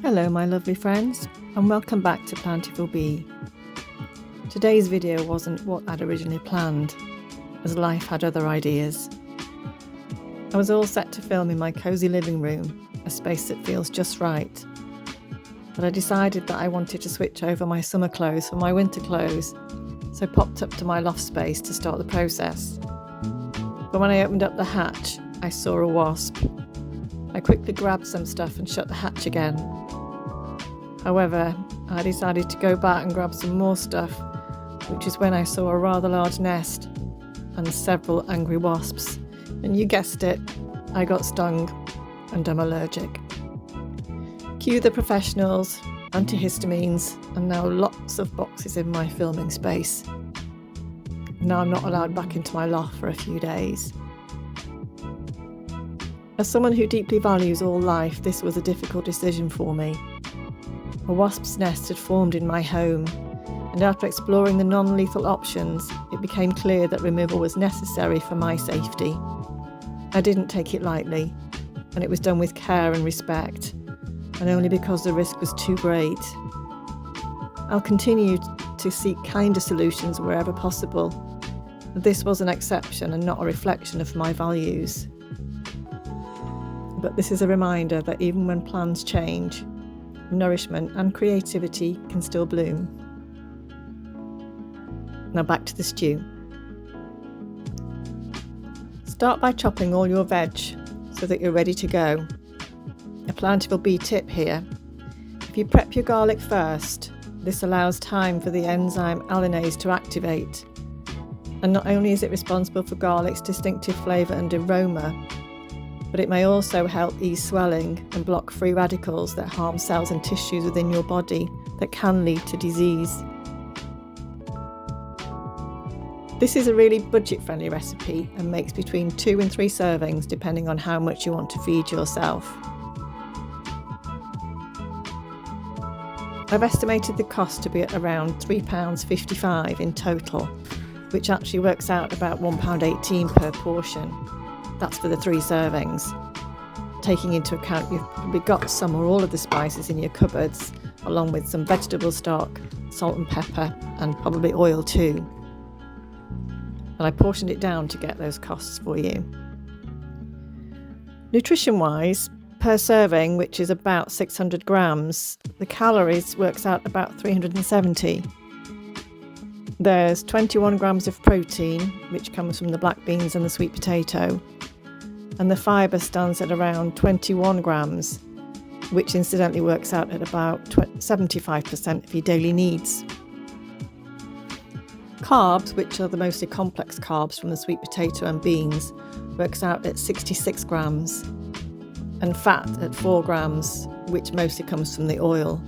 Hello my lovely friends, and welcome back to Plantiful Bee. Today's video wasn't what I'd originally planned, as life had other ideas. I was all set to film in my cosy living room, a space that feels just right. But I decided that I wanted to switch over my summer clothes for my winter clothes, so popped up to my loft space to start the process. But when I opened up the hatch, I saw a wasp. I quickly grabbed some stuff and shut the hatch again. However, I decided to go back and grab some more stuff, which is when I saw a rather large nest and several angry wasps. And you guessed it, I got stung and I'm allergic. Cue the professionals, antihistamines, and now lots of boxes in my filming space. Now I'm not allowed back into my loft for a few days. As someone who deeply values all life, this was a difficult decision for me. A wasp's nest had formed in my home, and after exploring the non-lethal options, it became clear that removal was necessary for my safety. I didn't take it lightly, and it was done with care and respect, and only because the risk was too great. I'll continue to seek kinder solutions wherever possible. This was an exception and not a reflection of my values. But this is a reminder that even when plans change, nourishment and creativity can still bloom. Now back to the stew. Start by chopping all your veg so that you're ready to go. A Plantiful Bee tip here. If you prep your garlic first, this allows time for the enzyme allinase to activate. And not only is it responsible for garlic's distinctive flavour and aroma, but it may also help ease swelling and block free radicals that harm cells and tissues within your body that can lead to disease. This is a really budget-friendly recipe and makes between 2 and 3 servings depending on how much you want to feed yourself. I've estimated the cost to be at around £3.55 in total, which actually works out about £1.18 per portion. That's for the 3 servings. Taking into account you've probably got some or all of the spices in your cupboards, along with some vegetable stock, salt and pepper, and probably oil too. And I portioned it down to get those costs for you. Nutrition-wise, per serving, which is about 600 grams, the calories works out about 370. There's 21 grams of protein, which comes from the black beans and the sweet potato, and the fibre stands at around 21 grams, which incidentally works out at about 75% of your daily needs. Carbs, which are the mostly complex carbs from the sweet potato and beans, works out at 66 grams, and fat at 4 grams, which mostly comes from the oil.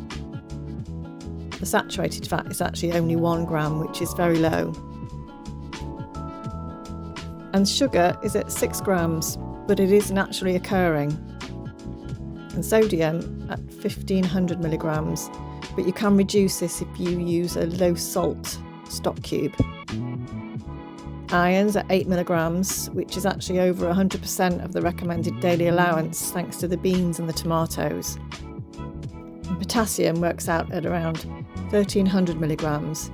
The saturated fat is actually only 1 gram, which is very low. And sugar is at 6 grams, but it is naturally occurring. And sodium at 1500 milligrams, but you can reduce this if you use a low salt stock cube. Iron's at 8 milligrams, which is actually over 100% of the recommended daily allowance thanks to the beans and the tomatoes. And potassium works out at around 1300 milligrams,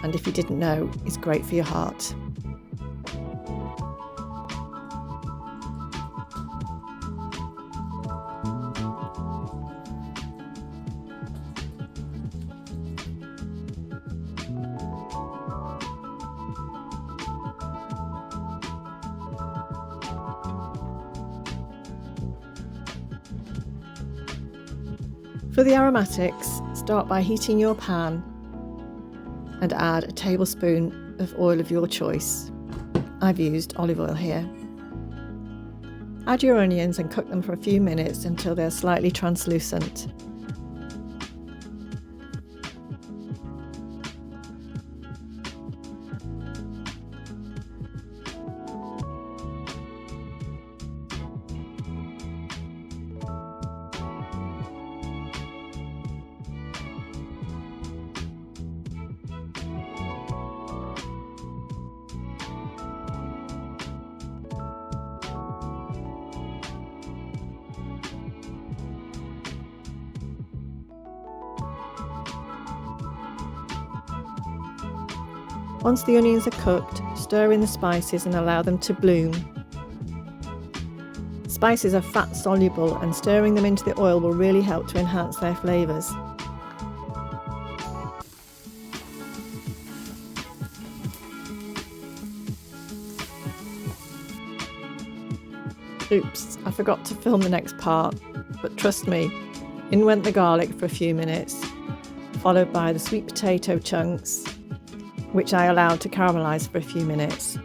and if you didn't know, it's great for your heart. For the aromatics, start by heating your pan and add a tablespoon of oil of your choice. I've used olive oil here. Add your onions and cook them for a few minutes until they're slightly translucent. Once the onions are cooked, stir in the spices and allow them to bloom. Spices are fat soluble and stirring them into the oil will really help to enhance their flavours. Oops, I forgot to film the next part, but trust me, in went the garlic for a few minutes, followed by the sweet potato chunks, which I allowed to caramelise for a few minutes.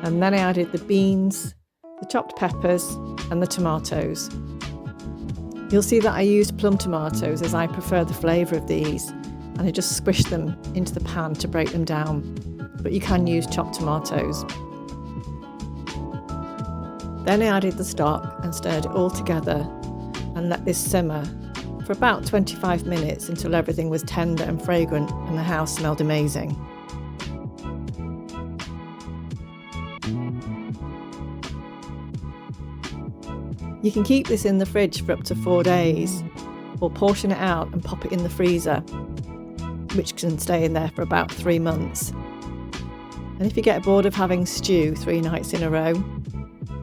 And then I added the beans, the chopped peppers and the tomatoes. You'll see that I used plum tomatoes as I prefer the flavour of these, and I just squished them into the pan to break them down, but you can use chopped tomatoes. Then I added the stock and stirred it all together and let this simmer for about 25 minutes until everything was tender and fragrant and the house smelled amazing. You can keep this in the fridge for up to 4 days, or portion it out and pop it in the freezer, which can stay in there for about 3 months. And if you get bored of having stew 3 nights in a row,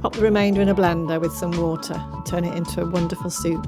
pop the remainder in a blender with some water and turn it into a wonderful soup.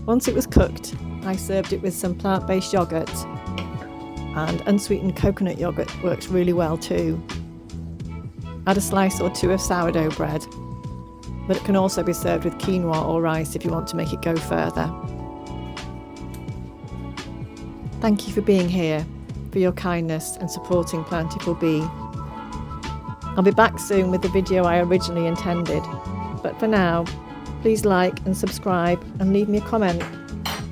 Once it was cooked, I served it with some plant-based yoghurt, and unsweetened coconut yoghurt works really well too. Add a slice or 2 of sourdough bread, but it can also be served with quinoa or rice if you want to make it go further. Thank you for being here, for your kindness and supporting Plantiful Bee. I'll be back soon with the video I originally intended, but for now, please like and subscribe and leave me a comment.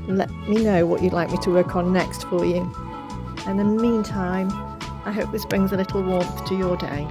Let me know what you'd like me to work on next for you. And in the meantime, I hope this brings a little warmth to your day.